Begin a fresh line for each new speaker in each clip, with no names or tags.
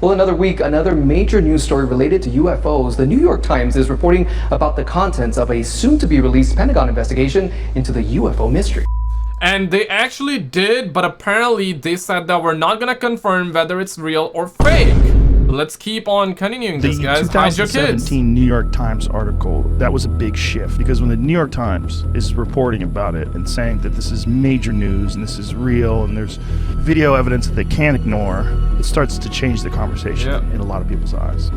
Well, another week, another major news story related to UFOs. The New York Times is reporting about the contents of a soon-to-be-released Pentagon investigation into the UFO mystery.
And they actually did, but apparently they said that we're not gonna confirm whether it's real or fake. Let's keep on continuing this, guys. Hide your kids.
The 2017 New York Times article, that was a big shift, because when the New York Times is reporting about it and saying that this is major news and this is real and there's video evidence that they can't ignore, it starts to change the conversation in a lot of people's eyes.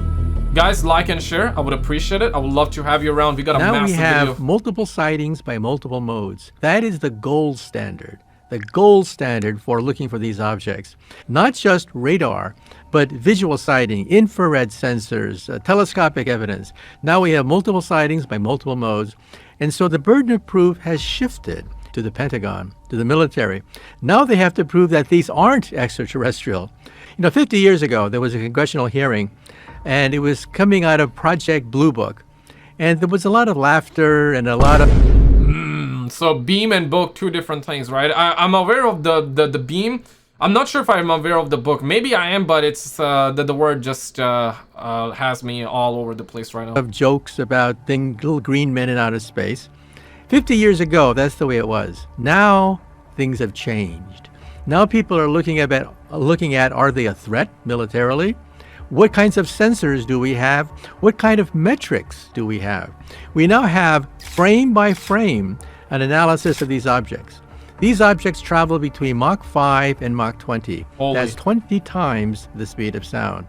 Guys, like and share. I would appreciate it. I would love to have you around. We got a massive video.
Now we have multiple sightings by multiple modes. That is the gold standard. The gold standard for looking for these objects. Not just radar, but visual sighting, infrared sensors, telescopic evidence. Now we have multiple sightings by multiple modes. And so the burden of proof has shifted to the Pentagon, to the military. Now they have to prove that these aren't extraterrestrial. 50 years ago, there was a congressional hearing, and it was coming out of Project Blue Book. And there was a lot of laughter and a lot of...
So beam and book, two different things, right? I'm aware of the beam. I'm not sure if I'm aware of the book. Maybe I am, but it's the word just has me all over the place right now.
Of jokes about little green men in outer space. 50 years ago, that's the way it was. Now things have changed. Now people are looking at are they a threat militarily? What kinds of sensors do we have? What kind of metrics do we have? We now have frame by frame an analysis of these objects. These objects travel between Mach 5 and Mach 20. That's 20 times the speed of sound.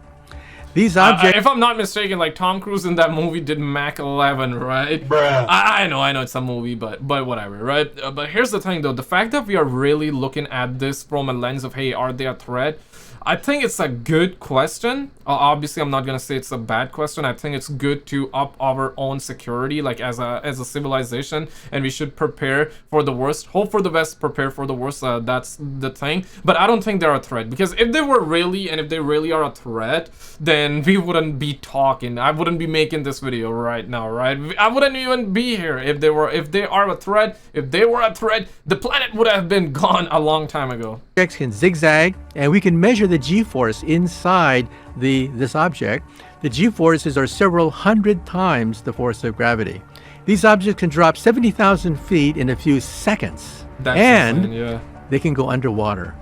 These objects...
if I'm not mistaken, like Tom Cruise in that movie did Mach 11, right?
Bruh.
I know it's a movie, but whatever, right? But here's the thing, though. The fact that we are really looking at this from a lens of, hey, are they a threat? I think it's a good question. Obviously, I'm not gonna say it's a bad question. I think it's good to up our own security, like as a civilization, and we should prepare for the worst. Hope for the best, prepare for the worst. That's the thing. But I don't think they're a threat, because if they really are a threat, then we wouldn't be talking. I wouldn't be making this video right now, right? I wouldn't even be here if they are a threat. If they were a threat, the planet would have been gone a long time ago.
Objects can zigzag, and we can measure the g-force inside this object. The g-forces are several hundred times the force of gravity. These objects can drop 70,000 feet in a few seconds.
That's
and
insane, yeah.
They can go underwater.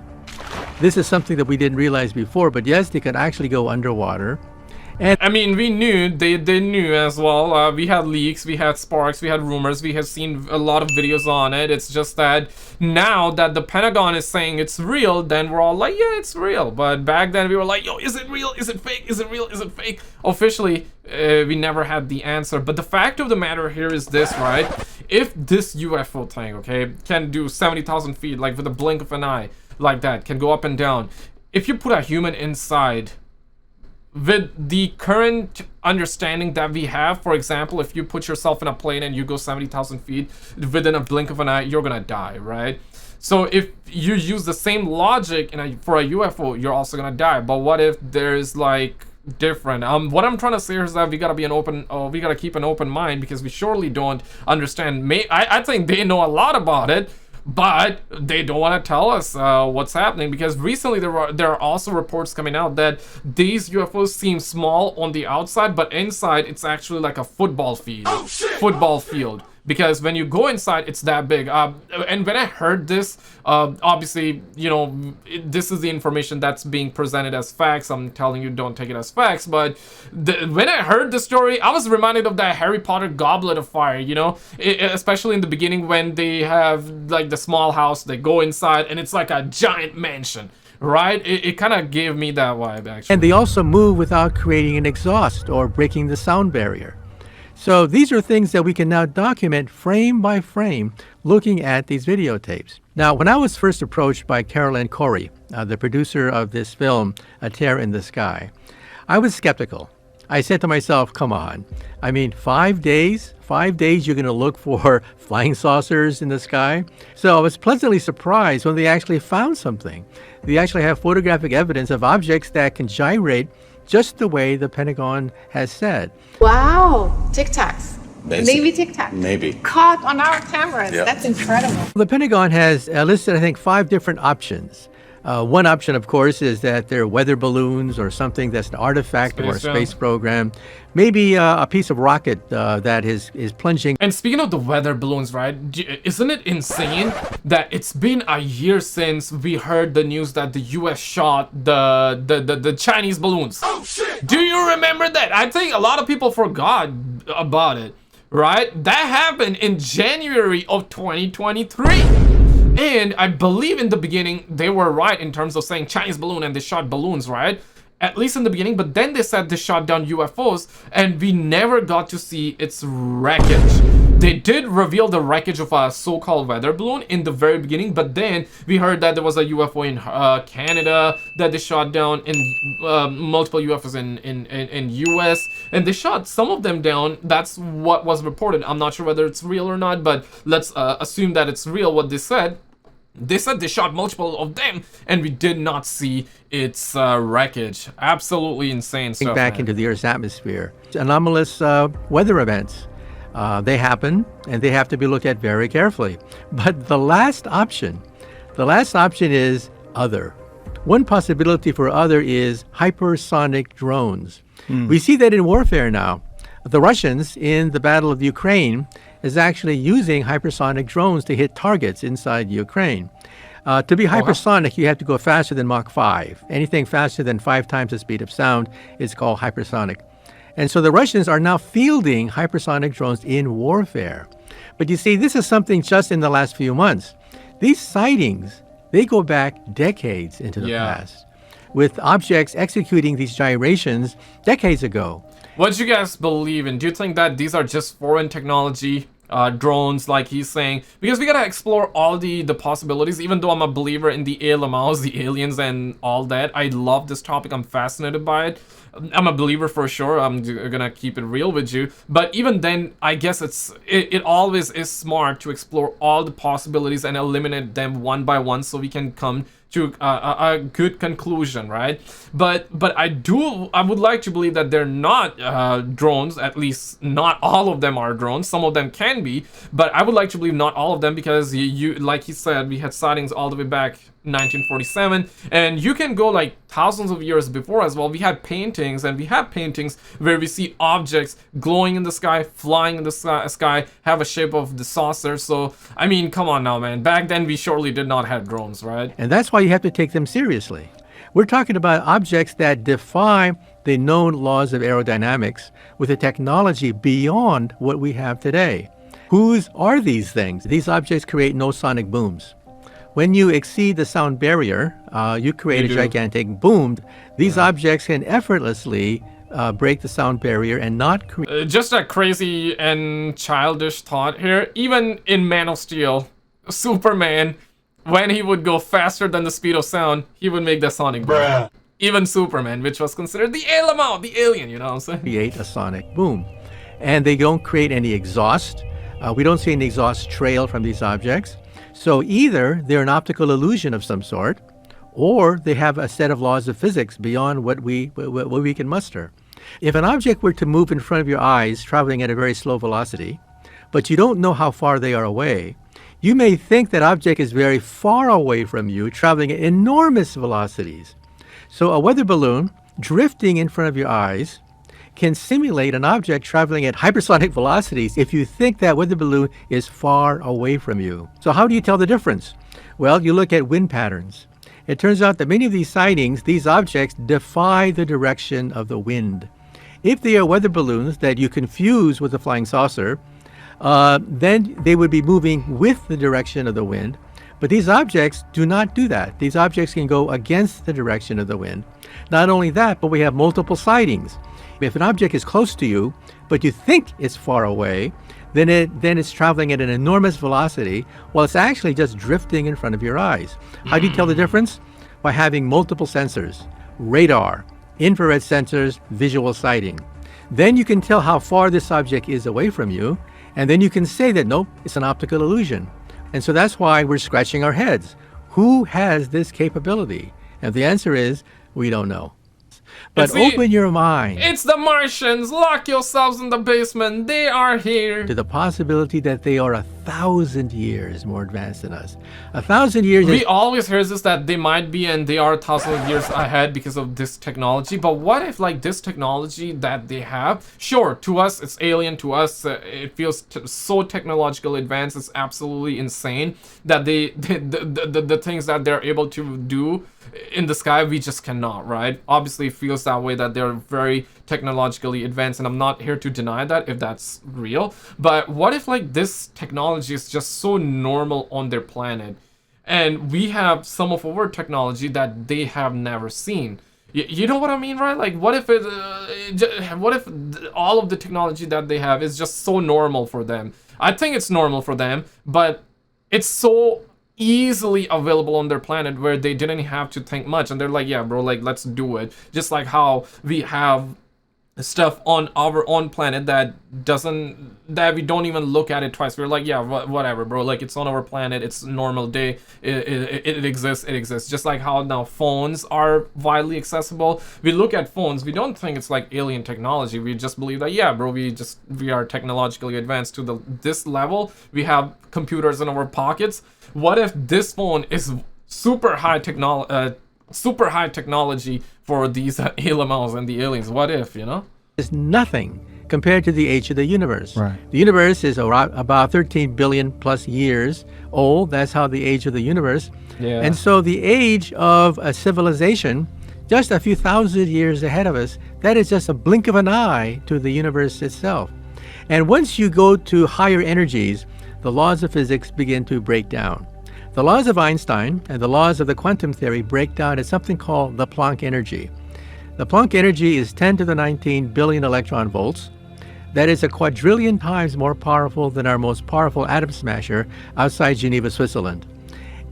This is something that we didn't realize before, but yes, they can actually go underwater. And
I mean, we knew, they knew as well. We had leaks, we had sparks, we had rumors, we have seen a lot of videos on it. It's just that now that the Pentagon is saying it's real, then we're all like, yeah, it's real. But back then we were like, yo, is it real? Is it fake? Is it real? Is it fake? Officially, we never had the answer. But the fact of the matter here is this, right? If this UFO thing, okay, can do 70,000 feet, like with a blink of an eye, like that, can go up and down. If you put a human inside, with the current understanding that we have, for example, if you put yourself in a plane and you go 70,000 feet, within a blink of an eye, you're gonna die, right? So if you use the same logic for a UFO, you're also gonna die. But what if there's like different? What I'm trying to say is that we gotta keep an open mind, because we surely don't understand. I think they know a lot about it, but they don't want to tell us what's happening, because recently there are also reports coming out that these UFOs seem small on the outside, but inside it's actually like a football field. Because when you go inside, it's that big. And when I heard this, obviously, this is the information that's being presented as facts. I'm telling you, don't take it as facts. But when I heard the story, I was reminded of that Harry Potter Goblet of Fire, especially in the beginning when they have like the small house, they go inside and it's like a giant mansion. Right? It kind of gave me that vibe, actually.
And they also move without creating an exhaust or breaking the sound barrier. So these are things that we can now document frame by frame looking at these videotapes. Now, when I was first approached by Carolyn Corey, the producer of this film, A Tear in the Sky, I was skeptical. I said to myself, come on. I mean, 5 days? 5 days you're going to look for flying saucers in the sky? So I was pleasantly surprised when they actually found something. They actually have photographic evidence of objects that can gyrate just the way the Pentagon has said.
Wow, Tic Tacs. Maybe Tic Tacs.
Maybe.
Caught on our cameras. Yep. That's incredible.
The Pentagon has listed, I think, 5 different options One option, of course, is that they're weather balloons or something that's an artifact of our
Space junk.
space program. Maybe a piece of rocket that is plunging.
And speaking of the weather balloons, right? Isn't it insane that it's been a year since we heard the news that the US shot the Chinese balloons? Oh shit! Do you remember that? I think a lot of people forgot about it, right? That happened in January of 2023. And I believe in the beginning they were right in terms of saying Chinese balloon and they shot balloons, right? At least in the beginning, but then they said they shot down UFOs and we never got to see its wreckage. They did reveal the wreckage of a so-called weather balloon in the very beginning, but then we heard that there was a UFO in Canada that they shot down, in multiple UFOs in US, and they shot some of them down. That's what was reported. I'm not sure whether it's real or not, but let's assume that it's real what they said. They said they shot multiple of them, and we did not see its wreckage. Absolutely insane stuff.
Back into the Earth's atmosphere. Anomalous weather events. They happen, and they have to be looked at very carefully. But the last option is other. One possibility for other is hypersonic drones. We see that in warfare now. The Russians, in the Battle of Ukraine, is actually using hypersonic drones to hit targets inside Ukraine. To be hypersonic, you have to go faster than Mach 5. Anything faster than 5 times the speed of sound is called hypersonic. And so the Russians are now fielding hypersonic drones in warfare. But you see, this is something just in the last few months. These sightings, they go back decades into the past, with objects executing these gyrations decades ago.
What do you guys believe in? Do you think that these are just foreign technology, drones, like he's saying? Because we gotta explore all the possibilities. Even though I'm a believer in the ALMOs, the aliens, and all that, I love this topic. I'm fascinated by it. I'm a believer for sure. I'm gonna keep it real with you. But even then, I guess it always is smart to explore all the possibilities and eliminate them one by one, so we can come to a good conclusion, right? But I would like to believe that they're not drones. At least not all of them are drones. Some of them can be, but I would like to believe not all of them, because you like he said, we had sightings all the way back 1947, and you can go like thousands of years before as well. We had paintings, and we have paintings where we see objects glowing in the sky, flying in the sky, have a shape of the saucer. So I mean, come on now, man. Back then we surely did not have drones, right?
And that's why you have to take them seriously. We're talking about objects that defy the known laws of aerodynamics with a technology beyond what we have today. Whose are these things? These objects create no sonic booms. When you exceed the sound barrier, you create a gigantic boom. These objects can effortlessly break the sound barrier and not create...
Just a crazy and childish thought here. Even in Man of Steel, Superman, when he would go faster than the speed of sound, he would make the sonic boom. Even Superman, which was considered the ALMO, the alien, you know what I'm saying?
Create a sonic boom. And they don't create any exhaust. We don't see any exhaust trail from these objects. So either they're an optical illusion of some sort, or they have a set of laws of physics beyond what we can muster. If an object were to move in front of your eyes, traveling at a very slow velocity, but you don't know how far they are away, you may think that object is very far away from you, traveling at enormous velocities. So a weather balloon drifting in front of your eyes can simulate an object traveling at hypersonic velocities if you think that weather balloon is far away from you. So how do you tell the difference? Well, you look at wind patterns. It turns out that many of these sightings, these objects defy the direction of the wind. If they are weather balloons that you confuse with a flying saucer, then they would be moving with the direction of the wind. But these objects do not do that. These objects can go against the direction of the wind. Not only that, but we have multiple sightings. If an object is close to you, but you think it's far away, then it's traveling at an enormous velocity, while it's actually just drifting in front of your eyes. How do you tell the difference? By having multiple sensors: radar, infrared sensors, visual sighting. Then you can tell how far this object is away from you, and then you can say that, nope, it's an optical illusion. And so that's why we're scratching our heads. Who has this capability? And the answer is, we don't know. But open your mind.
It's the Martians. Lock yourselves in the basement. They are here.
To the possibility that they are a 1,000 years more advanced than us. 1,000 years.
We always hear this that they might be and they are 1,000 years ahead because of this technology. But what if like this technology that they have, sure, to us it's alien, to us it feels so technological advanced, it's absolutely insane that the things that they're able to do in the sky we just cannot, right? Obviously it feels that way, that they're very technologically advanced, and I'm not here to deny that if that's real. But what if like this technology is just so normal on their planet, and we have some of our technology that they have never seen? You know what I mean, right? Like what if what if all of the technology that they have is just so normal for them? I think it's normal for them, but it's so easily available on their planet where they didn't have to think much, and they're like, yeah bro, like let's do it. Just like how we have stuff on our own planet that we don't even look at it twice. We're like, yeah, whatever bro, like it's on our planet, it's a normal day, it exists. Just like how now phones are widely accessible. We look at phones, we don't think it's like alien technology, we just believe that, yeah bro, we are technologically advanced to this level, we have computers in our pockets. What if this phone is super high technology for these animals and the aliens? What if, you know?
Is nothing compared to the age of the universe.
Right.
The universe is about 13 billion plus years old. That's how the age of the universe.
Yeah.
And so the age of a civilization, just a few thousand years ahead of us, that is just a blink of an eye to the universe itself. And once you go to higher energies, the laws of physics begin to break down. The laws of Einstein and the laws of the quantum theory break down at something called the Planck energy. The Planck energy is 10 to the 19 billion electron volts. That is a quadrillion times more powerful than our most powerful atom smasher outside Geneva, Switzerland.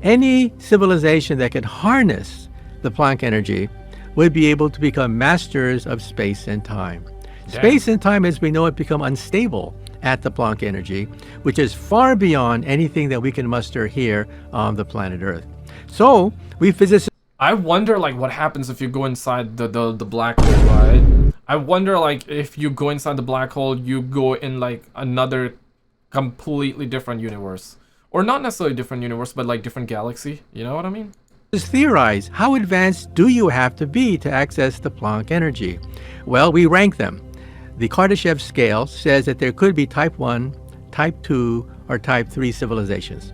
Any civilization that can harness the Planck energy would be able to become masters of space and time.
Damn.
Space and time as we know it become unstable at the Planck energy, which is far beyond anything that we can muster here on the planet Earth. So we physicists,
I wonder like what happens if you go inside the black hole, right? I wonder like if you go inside the black hole, you go in like another completely different universe, or not necessarily different universe, but like different galaxy. You know what I mean?
theorize, how advanced do you have to be to access the Planck energy? Well, we rank them. The Kardashev scale says that there could be type 1, type 2, or type 3 civilizations.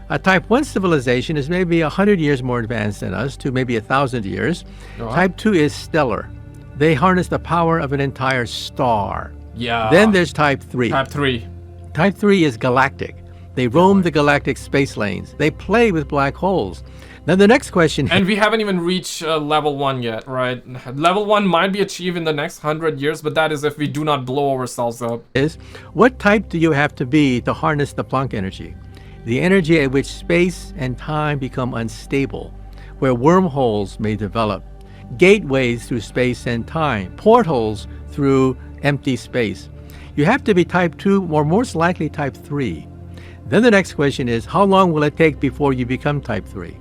A type 1 civilization is maybe 100 years more advanced than us, to maybe 1,000 years.
Uh-huh.
Type 2 is stellar. They harness the power of an entire star.
Yeah.
Then there's type 3.
Type 3.
Type 3 is galactic. They roam the galactic space lanes. They play with black holes. Then the next question...
And we haven't even reached level 1 yet, right? Level 1 might be achieved in the next 100 years, but that is if we do not blow ourselves up.
...is, what type do you have to be to harness the Planck energy? The energy at which space and time become unstable, where wormholes may develop, gateways through space and time, portals through empty space. You have to be type 2 or most likely type 3. Then the next question is, how long will it take before you become type 3?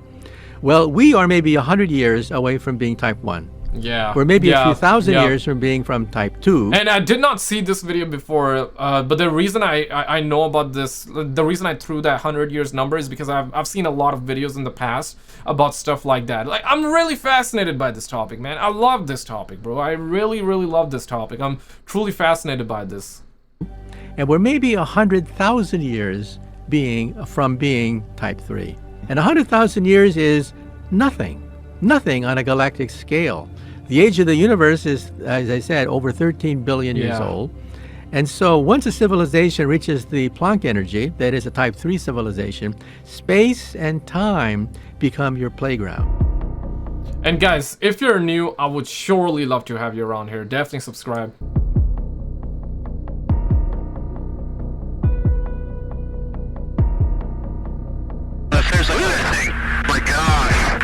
Well, we are maybe 100 years away from being type 1.
Yeah.
We're maybe a few thousand
yeah.
years from being from type 2.
And I did not see this video before, but the reason I know about this, the reason I threw that 100 years number is because I've seen a lot of videos in the past about stuff like that. Like, I'm really fascinated by this topic, man. I love this topic, bro. I really, really love this topic. I'm truly fascinated by this.
And we're maybe 100,000 years from being type 3. And 100,000 years is nothing on a galactic scale. The age of the universe is, as I said, over 13 billion years old. And so once a civilization reaches the Planck energy, that is a type 3 civilization, space and time become your playground.
And guys, if you're new, I would surely love to have you around here. Definitely subscribe.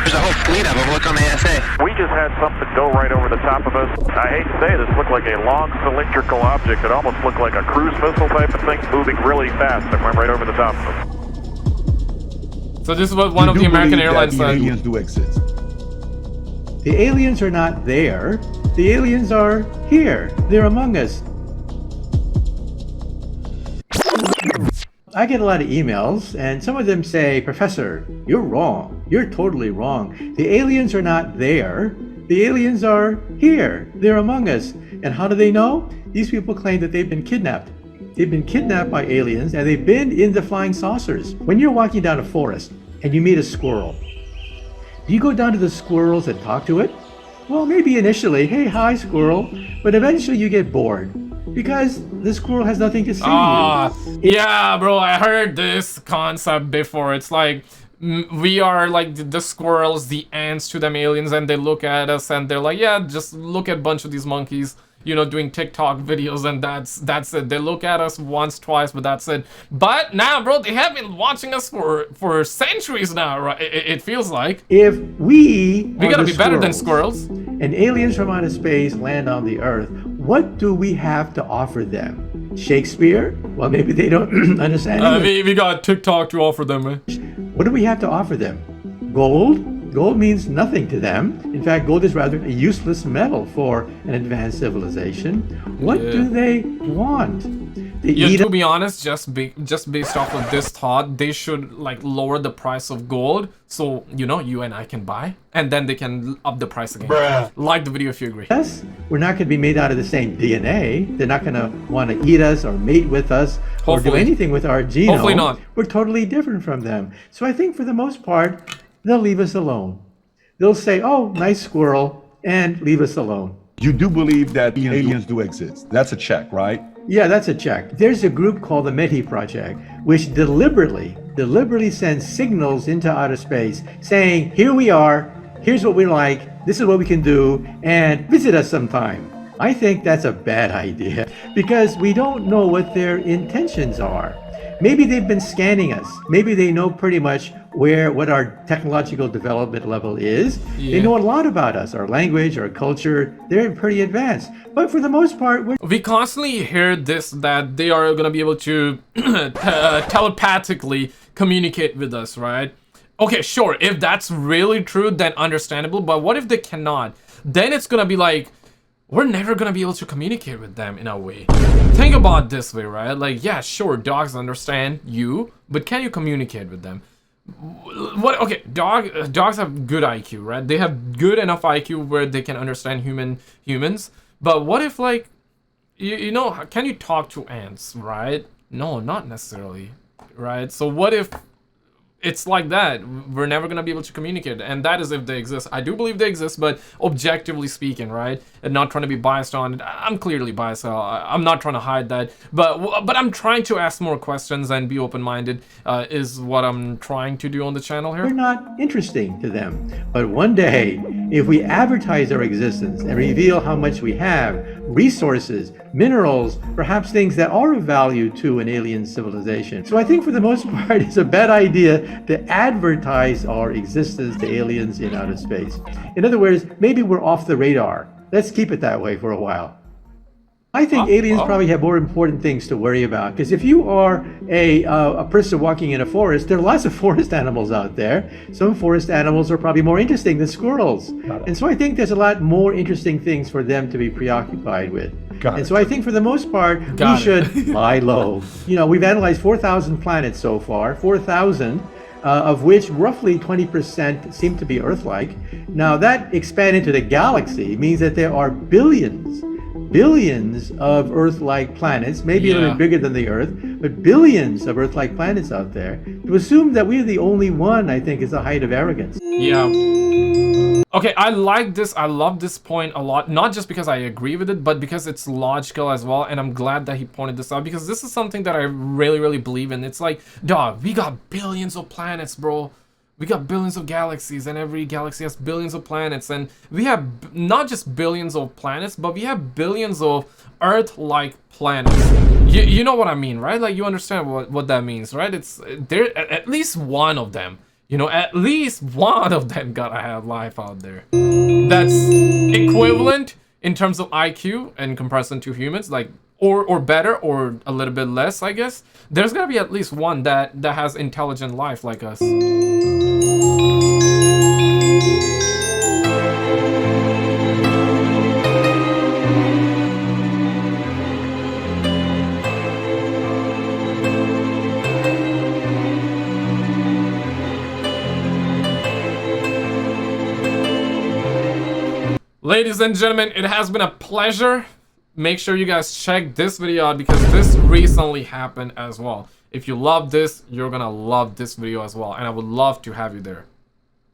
There's a whole fleet of them. Look on the ASA.
We just had something go right over the top of us. I hate to say this, looked like a long cylindrical object. It almost looked like a cruise missile type of thing, moving really fast. It went right over the top of us.
So this is what one of the American Airlines said.
Aliens do exist.
The aliens are not there. The aliens are here. They're among us. I get a lot of emails, and some of them say, Professor, you're wrong. You're totally wrong. The aliens are not there. The aliens are here. They're among us. And how do they know? These people claim that they've been kidnapped. They've been kidnapped by aliens, and they've been in the flying saucers. When you're walking down a forest and you meet a squirrel, do you go down to the squirrels and talk to it? Well, maybe initially, hey, hi, squirrel. But eventually you get bored because the squirrel has nothing to say to you.
Yeah, bro, I heard this concept before. It's like we are like the squirrels, the ants to them aliens, and they look at us and they're like, yeah, just look at a bunch of these monkeys, you know, doing TikTok videos, and that's it. They look at us once, twice, but that's it. But now, bro, they have been watching us for centuries now, right? It feels like.
If we
gotta be better than squirrels.
And aliens from outer space land on the Earth, what do we have to offer them? Shakespeare? Well, maybe they don't understand.
We got TikTok to offer them, man.
What do we have to offer them? Gold? Gold means nothing to them. In fact, gold is rather a useless metal for an advanced civilization. What do they want?
To be honest, just based off of this thought, they should like lower the price of gold, so you know you and I can buy, and then they can up the price again.
Bruh.
Like the video if you agree.
Yes, we're not going to be made out of the same DNA. They're not going to want to eat us or mate with us or do anything with our genome.
Hopefully not.
We're totally different from them. So I think for the most part, they'll leave us alone. They'll say, "Oh, nice squirrel," and leave us alone.
You do believe that aliens do exist. That's a check, right?
Yeah, that's a check. There's a group called the METI Project, which deliberately sends signals into outer space saying, here we are, here's what we like, this is what we can do, and visit us sometime. I think that's a bad idea because we don't know what their intentions are. Maybe they've been scanning us. Maybe they know pretty much what our technological development level is. Yeah. They know a lot about us, our language, our culture. They're pretty advanced. But for the most part,
we constantly hear this, that they are going to be able to telepathically communicate with us, right? Okay, sure. If that's really true, then understandable. But what if they cannot? Then it's going to be like, we're never gonna be able to communicate with them in a way. Think about this way, right? Like, yeah, sure, dogs understand you, but can you communicate with them? What? Okay, dogs have good IQ, right? They have good enough IQ where they can understand humans. But what if, like, you know, can you talk to ants, right? No, not necessarily, right? So what if it's like that? We're never gonna be able to communicate, and that is if they exist. I do believe they exist, but objectively speaking, right, and not trying to be biased on it. I'm clearly biased, so I'm not trying to hide that, but I'm trying to ask more questions and be open-minded, is what I'm trying to do on the channel here.
We're not interesting to them, but one day, if we advertise our existence and reveal how much we have, resources, minerals, perhaps things that are of value to an alien civilization. So I think for the most part, it's a bad idea to advertise our existence to aliens in outer space. In other words, maybe we're off the radar. Let's keep it that way for a while. I think aliens probably have more important things to worry about, because if you are a person walking in a forest, there are lots of forest animals out there. Some forest animals are probably more interesting than squirrels. And so I think there's a lot more interesting things for them to be preoccupied with. And so I think for the most part, we should lie low. You know, we've analyzed 4,000 planets so far, 4,000. Of which roughly 20% seem to be Earth-like. Now that expanded to the galaxy means that there are billions of Earth-like planets, maybe a little bit bigger than the Earth, but billions of Earth-like planets out there. To assume that we're the only one, I think, is a height of arrogance.
Yeah. Okay, I like this. I love this point a lot. Not just because I agree with it, but because it's logical as well. And I'm glad that he pointed this out, because this is something that I really, really believe in. It's like, dog, we got billions of planets, bro. We got billions of galaxies, and every galaxy has billions of planets. And we have not just billions of planets, but we have billions of Earth-like planets. You know what I mean, right? Like, you understand what that means, right? It's there at least one of them. You know, at least one of them gotta have life out there. That's equivalent in terms of IQ in comparison to humans, like, or better, or a little bit less, I guess. There's gotta be at least one that has intelligent life like us. Ladies and gentlemen, it has been a pleasure. Make sure you guys check this video out because this recently happened as well. If you love this, you're gonna love this video as well, and I would love to have you there.